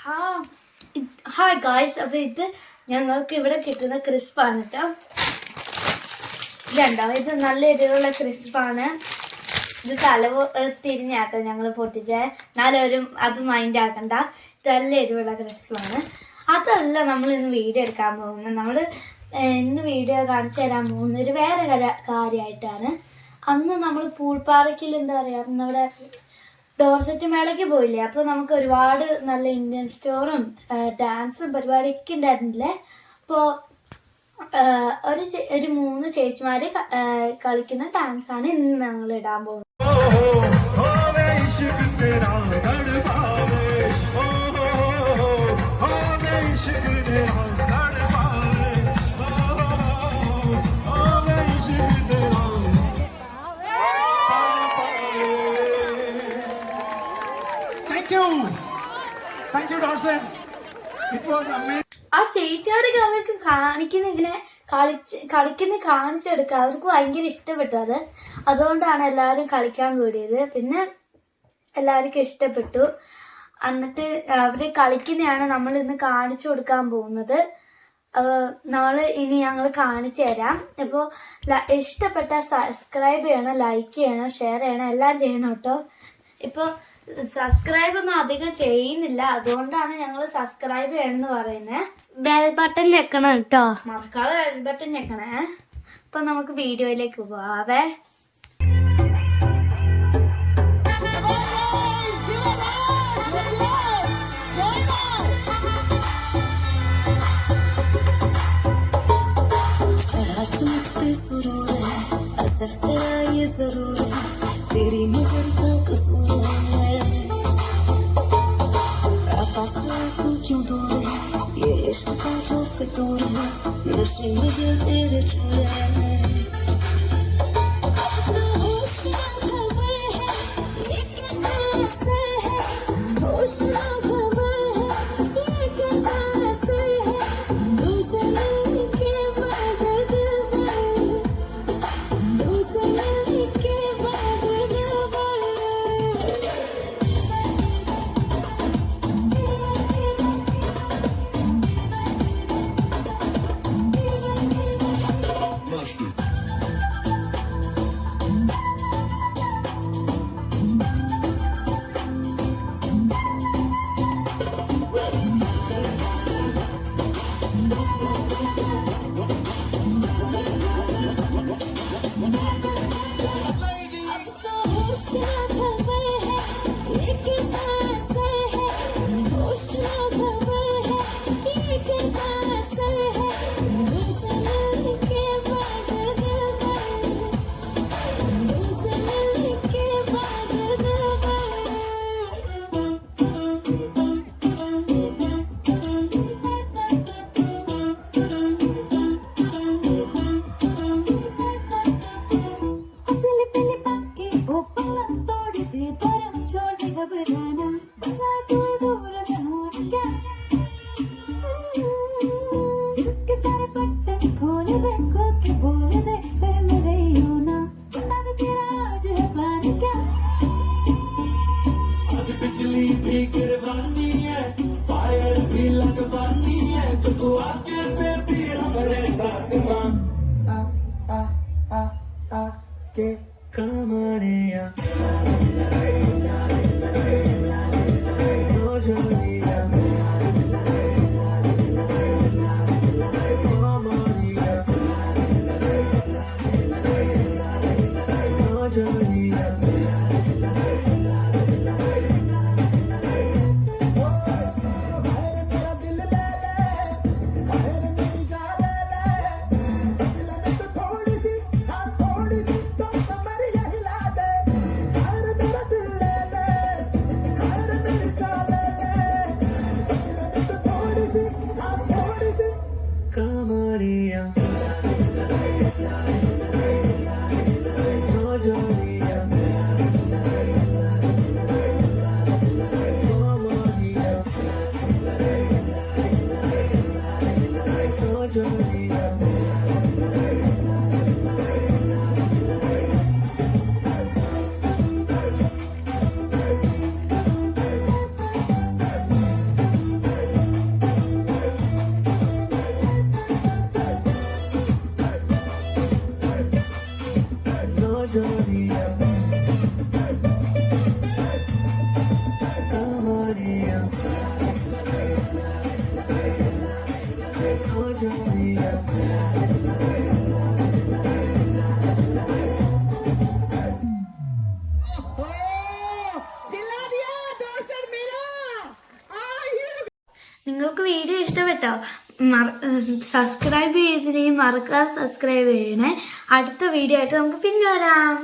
Hi guys, അപ്പോൾ ഇത് ഞങ്ങൾക്ക് ഇവിടെ കിട്ടുന്ന ക്രിസ്പാണ് കേട്ടോ. ഇതുണ്ടോ, ഇത് നല്ല എരിവുള്ള ക്രിസ്പാണ്. ഇത് തിരിഞ്ഞാട്ടോ ഞങ്ങൾ പൊട്ടിച്ചേ. എന്നാലും അത് മൈൻഡ് ആക്കണ്ട. ഇത് നല്ല എരിവുള്ള ക്രിസ്പാണ്. അതല്ല നമ്മൾ ഇന്ന് വീഡിയോ എടുക്കാൻ പോകുന്നത്. നമ്മൾ ഇന്ന് വീഡിയോ കാണിച്ചു തരാൻ പോകുന്നത് ഒരു വേറെ കാര്യമായിട്ടാണ്. അന്ന് നമ്മൾ പൂൾപ്പാറയ്ക്കിൽ എന്താ പറയുക, നമ്മുടെ ഡോർസെറ്റ് മേളയ്ക്ക് പോയില്ലേ. അപ്പോൾ നമുക്ക് ഒരുപാട് നല്ല ഇന്ത്യൻ സ്റ്റോറും ഡാൻസും പരിപാടിയൊക്കെ ഉണ്ടായിരുന്നില്ലേ. അപ്പോൾ ഒരു 3 ചേച്ചിമാർ കളിക്കുന്ന ഡാൻസാണ് ഇന്ന് ഞങ്ങൾ ഇടാൻ പോകുന്നത്. ആ ചേച്ചിയാർക്ക് അവർക്ക് കളിക്കുന്ന കാണിച്ചെടുക്കുക. അവർക്ക് ഭയങ്കര ഇഷ്ടപ്പെട്ടു അത്. അതുകൊണ്ടാണ് എല്ലാവരും കളിക്കാൻ കൂടിയത്. പിന്നെ എല്ലാവർക്കും ഇഷ്ടപ്പെട്ടു. എന്നിട്ട് അവർ കളിക്കുന്നതാണ് നമ്മൾ ഇന്ന് കാണിച്ചു കൊടുക്കാൻ പോകുന്നത്. ഞങ്ങൾ കാണിച്ചു തരാം. ഇപ്പോൾ ഇഷ്ടപ്പെട്ട സബ്സ്ക്രൈബ് ചെയ്യണം, ലൈക്ക് ചെയ്യണം, ഷെയർ ചെയ്യണം, എല്ലാം ചെയ്യണം കേട്ടോ. ഇപ്പോൾ സബ്സ്ക്രൈബ് ഒന്നും അധികം ചെയ്യുന്നില്ല, അതുകൊണ്ടാണ് ഞങ്ങൾ സബ്സ്ക്രൈബ് ചെയ്യണമെന്ന് പറയുന്നത്. ബെൽ ബട്ടൺ ഞെക്കണം കേട്ടോ, മറക്കാതെ ബെൽ ബട്ടൺ ഞെക്കണേ. അപ്പൊ നമുക്ക് വീഡിയോയിലേക്ക് പോവാവേ. നിങ്ങൾക്ക് വീഡിയോ ഇഷ്ടപ്പെട്ടോ? സബ്സ്ക്രൈബ് ചെയ്തില്ലെങ്കിൽ മറക്കാതെ സബ്സ്ക്രൈബ് ചെയ്യണേ. അടുത്ത വീഡിയോ ആയിട്ട് നമുക്ക് പിന്നെ വരാം.